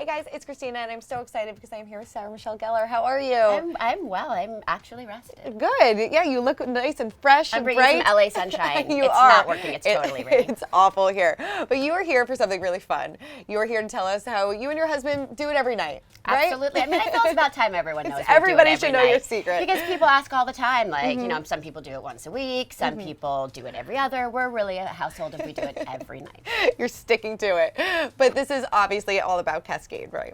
Hey guys, it's Christina, and I'm so excited because I'm here with Sarah Michelle Gellar. How are you? I'm well. I'm actually rested. Good. Yeah, you look nice and fresh and bright. I'm bringing some LA sunshine. You it's are. Not working. It's totally raining. It's awful here. But you are here for something really fun. You are here to tell us how you and your husband do it every night, right? Absolutely. I mean, I feel it's about time everyone knows. Everybody should know your secret. Because people ask all the time, like, you know, some people do it once a week, some people do it every other. We're really a household if we do it every night. You're sticking to it. But this is obviously all about Cascade, right?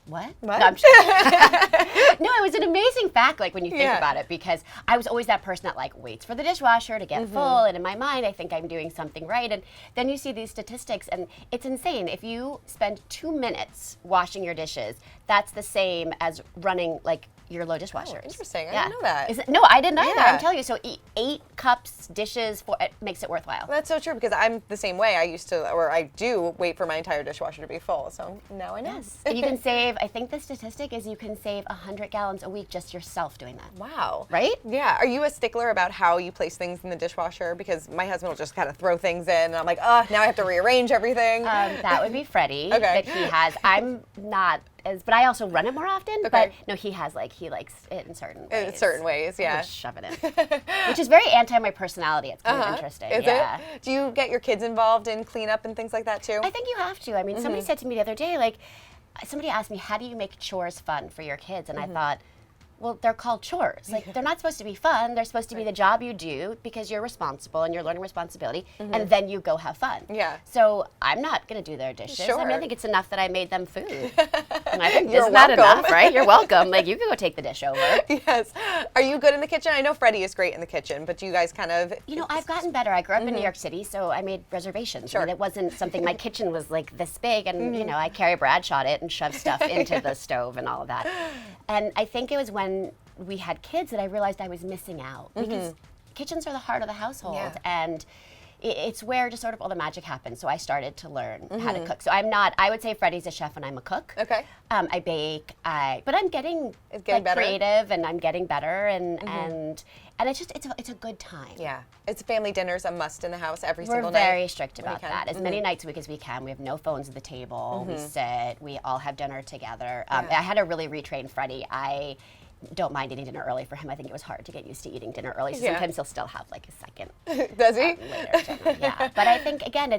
What? What? No, I'm just no, it was an amazing fact, like, when you think about it, because I was always that person that, like, waits for the dishwasher to get full, and in my mind, I think I'm doing something right, and then you see these statistics, and it's insane. If you spend 2 minutes washing your dishes, that's the same as running, like, your low dishwashers. Oh, interesting. I didn't know that. No, I didn't either. Yeah. I'm telling you. So 8 cups, dishes, it makes it worthwhile. Well, that's so true, because I'm the same way. I do wait for my entire dishwasher to be full, so now I know. Yes. And you can save, I think the statistic is you can save 100 gallons a week just yourself doing that. Wow. Right? Yeah. Are you a stickler about how you place things in the dishwasher? Because my husband will just kind of throw things in, and I'm like, oh, now I have to rearrange everything. That would be Freddie. Okay. That he has. I'm not but I also run it more often. Okay. But no, he likes it in certain ways. In certain ways, yeah. Just shove it in. Which is very anti my personality. It's kind of interesting. Is it? Do you get your kids involved in cleanup and things like that too? I think you have to. I mean, somebody said to me the other day, like, somebody asked me, how do you make chores fun for your kids? And I thought, well, they're called chores. Like, they're not supposed to be fun. They're supposed to be the job you do because you're responsible and you're learning responsibility, and then you go have fun. Yeah. So I'm not going to do their dishes. Sure. I mean, I think it's enough that I made them food. And I think, You're isn't that welcome. enough, right? You're welcome. Like, you can go take the dish over. Yes. Are you good in the kitchen? I know Freddie is great in the kitchen, but do you guys kind of... You know, I've gotten better. I grew up in New York City, so I made reservations. Sure. I mean, it wasn't something, my kitchen was like this big, and, you know, I Carrie Bradshaw'd it and shoved stuff into the stove and all of that. And I think it was when we had kids that I realized I was missing out, because kitchens are the heart of the household, and it's where just sort of all the magic happens. So I started to learn how to cook. So I would say Freddie's a chef and I'm a cook. Okay. I bake, but I'm getting better. creative, and I'm getting better, and it's just, it's a good time. Yeah. It's family dinner's a must in the house every single night. We're very strict about can. that. As many nights a week as we can. We have no phones at the table. We sit. We all have dinner together. I had to really retrain Freddie. I don't mind eating dinner early for him. I think it was hard to get used to eating dinner early. So sometimes he'll still have like a second. Does he? Later dinner. Yeah. But I think, again,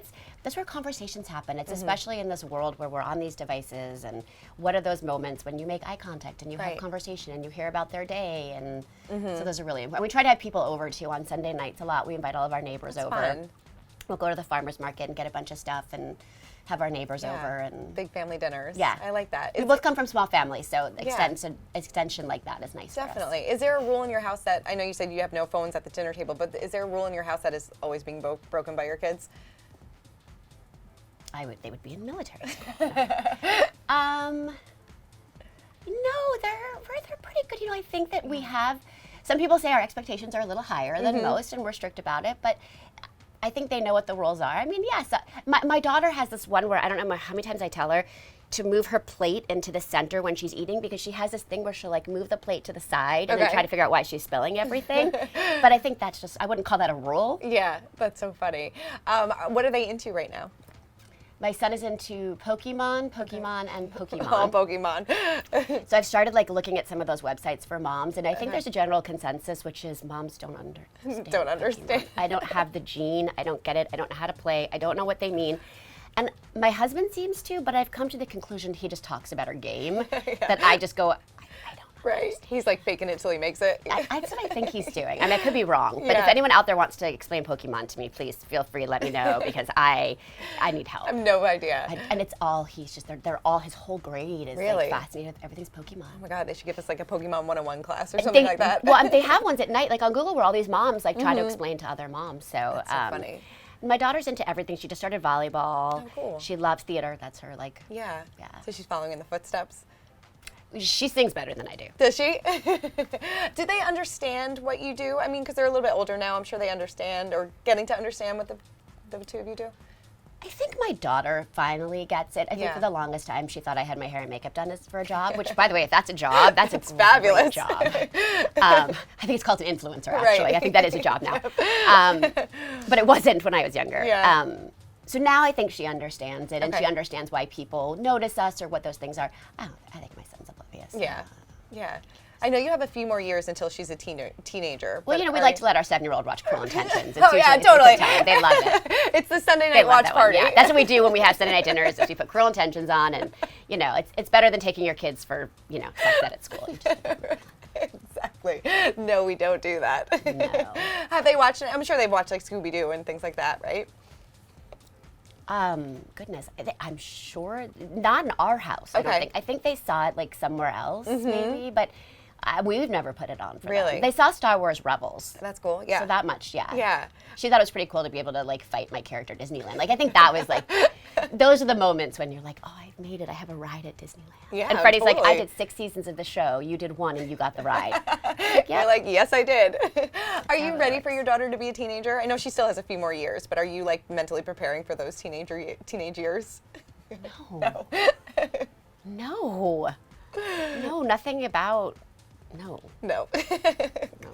that's where conversations happen. It's especially in this world where we're on these devices, and what are those moments when you make eye contact and you have conversation and you hear about their day, and so those are really important. We try to have people over too on Sunday nights a lot. We invite all of our neighbors over. Fun. We'll go to the farmer's market and get a bunch of stuff and have our neighbors over, and big family dinners. Yeah. I like that. we both come from small families, so extension like that is nice. Definitely. Is there a rule in your house that, I know you said you have no phones at the dinner table, but is there a rule in your house that is always being broken by your kids? They would be in military school. No, they're pretty good. You know, I think that we have, some people say our expectations are a little higher than most, and we're strict about it, but I think they know what the rules are. I mean, yes, my daughter has this one where I don't know how many times I tell her to move her plate into the center when she's eating, because she has this thing where she'll like move the plate to the side and then try to figure out why she's spilling everything. But I think that's just, I wouldn't call that a rule. Yeah, that's so funny. What are they into right now? My son is into Pokemon, and Pokemon. All Pokemon. So I've started like looking at some of those websites for moms, and I think there's a general consensus, which is moms don't understand. Don't understand. I don't have the gene. I don't get it. I don't know how to play. I don't know what they mean. And my husband seems to, but I've come to the conclusion he just talks about our game, that I just go, I don't know. Right. He's like faking it till he makes it. That's what I think he's doing. I mean, I could be wrong, but if anyone out there wants to explain Pokemon to me, please feel free to let me know, because I need help. I have no idea. And it's all, they're all, his whole grade is like fascinated with everything's Pokemon. Oh my God, they should give us like a Pokemon 101 class or something like that. Well, they have ones at night, like on Google, where all these moms like try to explain to other moms. So, That's so funny. My daughter's into everything. She just started volleyball. Oh, cool. She loves theater. That's her like. Yeah. Yeah. So she's following in the footsteps. She sings better than I do. Does she? Do they understand what you do? I mean, because they're a little bit older now. I'm sure they understand, or getting to understand what the two of you do. I think my daughter finally gets it. I think for the longest time she thought I had my hair and makeup done for a job, which, by the way, if that's a job, that's a fabulous job. I think it's called an influencer, actually. I think that is a job now. But it wasn't when I was younger. Yeah. So now I think she understands it, and Okay. she understands why people notice us or what those things are. I think my son's oblivious. Yeah. Yeah. I know you have a few more years until she's a teenager. Well, but we like to let our 7-year-old watch Cruel Intentions. It's Oh, yeah, usually it's a totally. good time. They love it. It's the Sunday They night love watch that one. party. Yeah, that's what we do when we have Sunday night dinners. Is we put Cruel Intentions on, and it's better than taking your kids for sex ed at school. Exactly. No, we don't do that. No. Have they watched? I'm sure they've watched like Scooby Doo and things like that, right? Goodness, I'm sure not in our house. I don't Okay. think. I think they saw it like somewhere else, maybe, but we've never put it on for Really? them. They saw Star Wars Rebels. That's cool. Yeah. So that much, yeah. Yeah. She thought it was pretty cool to be able to like fight my character at Disneyland. Like I think that was like, those are the moments when you're like, oh, I've made it. I have a ride at Disneyland. Yeah, and Freddie's like, I totally. did 6 seasons of the show. You did 1, and you got the ride. Like, yeah. You're like, yes, I did. Are you it ready works. for your daughter to be a teenager? I know she still has a few more years, but are you like mentally preparing for those teenage years? No. No. No, nothing about. No. No. No.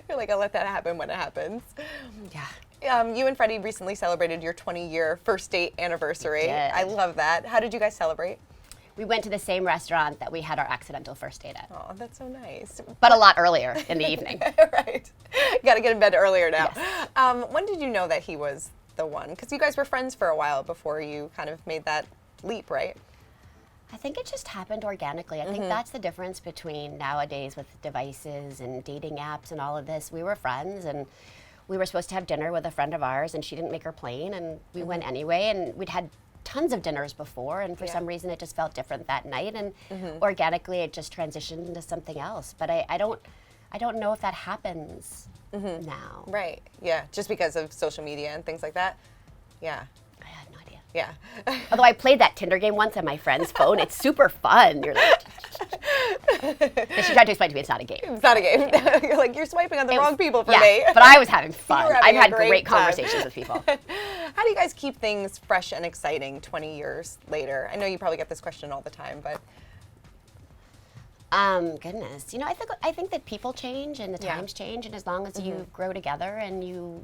You're like, I'll let that happen when it happens. Yeah. You and Freddie recently celebrated your 20-year first date anniversary. We did. I love that. How did you guys celebrate? We went to the same restaurant that we had our accidental first date at, Oh, that's so nice. but a lot earlier in the evening. Right. Got to get in bed earlier now. Yes. When did you know that he was the one? Because you guys were friends for a while before you kind of made that leap, right? I think it just happened organically. I think that's the difference between nowadays with devices and dating apps and all of this. We were friends, and we were supposed to have dinner with a friend of ours, and she didn't make her plane, and we went anyway, and we'd had tons of dinners before, and for some reason it just felt different that night, and organically it just transitioned into something else. But I don't know if that happens now. Right. Yeah. Just because of social media and things like that. Yeah. I had no idea. Yeah. Although I played that Tinder game once on my friend's phone. It's super fun. You're like, and she tried to explain to me it's not a game. It's not a game. You're like, you're swiping on the wrong people for yeah, me. but I was having fun. were I've having a had great great time. conversations with people. How do you guys keep things fresh and exciting 20 years later? I know you probably get this question all the time, but Goodness, I think that people change and the Yeah. times change, and as long as you grow together and you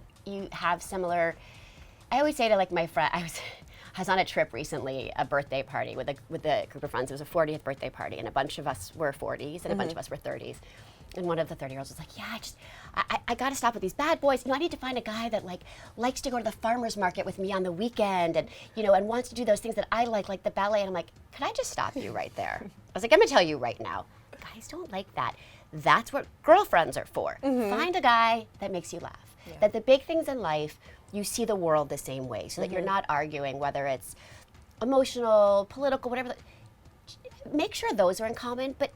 have similar, I always say to like my friend, I was on a trip recently, a birthday party with a group of friends. It was a 40th birthday party, and a bunch of us were 40s and a bunch of us were 30s. And one of the 30-year-olds was like, yeah, I got to stop with these bad boys. I need to find a guy that likes to go to the farmer's market with me on the weekend, and and wants to do those things that I like the ballet. And I'm like, can I just stop you right there? I was like, I'm gonna tell you right now, guys don't like that. That's what girlfriends are for. Find a guy that makes you laugh. Yeah. That the big things in life, you see the world the same way, so that you're not arguing whether it's emotional, political, whatever. Make sure those are in common, but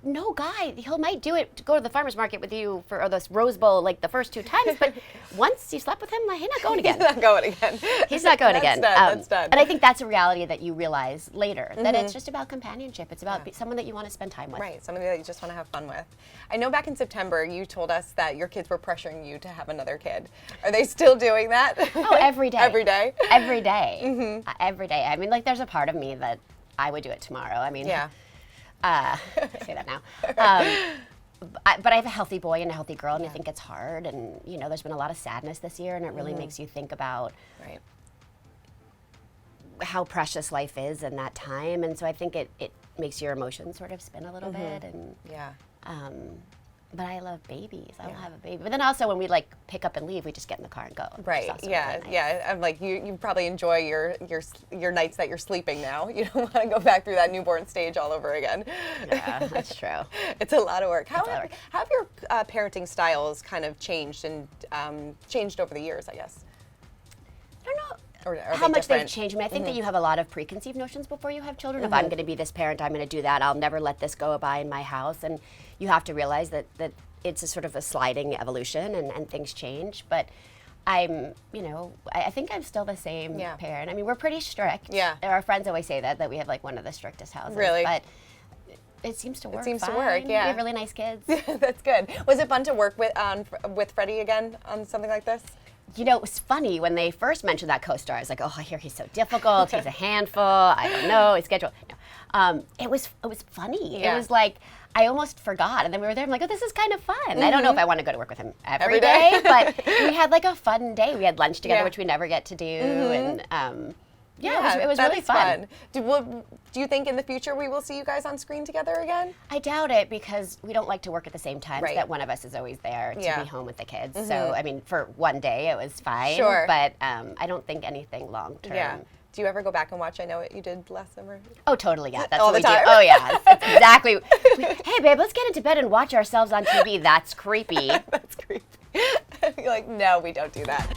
no guy, he might do it to go to the farmer's market with you or this Rose Bowl like the first 2 times, but once you slept with him, he's not going again. he's not going again. He's not going again. That's done. And I think that's a reality that you realize later, that it's just about companionship. It's about someone that you want to spend time with. Right, somebody that you just want to have fun with. I know back in September you told us that your kids were pressuring you to have another kid. Are they still doing that? Oh, every day. Every day? Every day. Every day. I mean, there's a part of me that I would do it tomorrow. I mean, Yeah. I say that now. But I have a healthy boy and a healthy girl, and I think it's hard. And, there's been a lot of sadness this year, and it really makes you think about Right. how precious life is in that time. And so I think it makes your emotions sort of spin a little bit. And Yeah. but I love babies. I will have a baby. But then also when we pick up and leave, we just get in the car and go. which is Right. also Yeah. really nice. Yeah. I'm like you probably enjoy your nights that you're sleeping now. You don't want to go back through that newborn stage all over again. Yeah, that's true. It's a lot of work. How a lot of work. have your parenting styles kind of changed and changed over the years? I guess. I don't know Or are how they much they've different? changed. I mean, I think that you have a lot of preconceived notions before you have children. If I'm going to be this parent, I'm going to do that. I'll never let this go by in my house. And you have to realize that it's a sort of a sliding evolution, and things change. But I think I'm still the same Yeah. parent. I mean, we're pretty strict. Yeah. Our friends always say that we have one of the strictest houses. Really? But it seems to work. seems to fine. work, yeah. We have really nice kids. That's good. Was it fun to work with Freddie again on something like this? It was funny when they first mentioned that co-star. I was like, oh, I hear he's so difficult. He's a handful. I don't know. His schedule. No. It was funny. Yeah. It was like, I almost forgot. And then we were there. I'm like, oh, this is kind of fun. I don't know if I want to go to work with him every day. day, but we had like a fun day. We had lunch together, Yeah. which we never get to do. And Yeah, it was that really is fun. Do you think in the future we will see you guys on screen together again? I doubt it because we don't like to work at the same time. Right. So that one of us is always there to Yeah. be home with the kids. So, I mean, for one day it was fine. Sure. But I don't think anything long term. Yeah. Do you ever go back and watch I Know What You Did Last Summer? Oh, totally, yeah. That's All what the we time? do. Oh, yeah. That's exactly. Hey, babe, let's get into bed and watch ourselves on TV. That's creepy. That's creepy. You're like, no, we don't do that.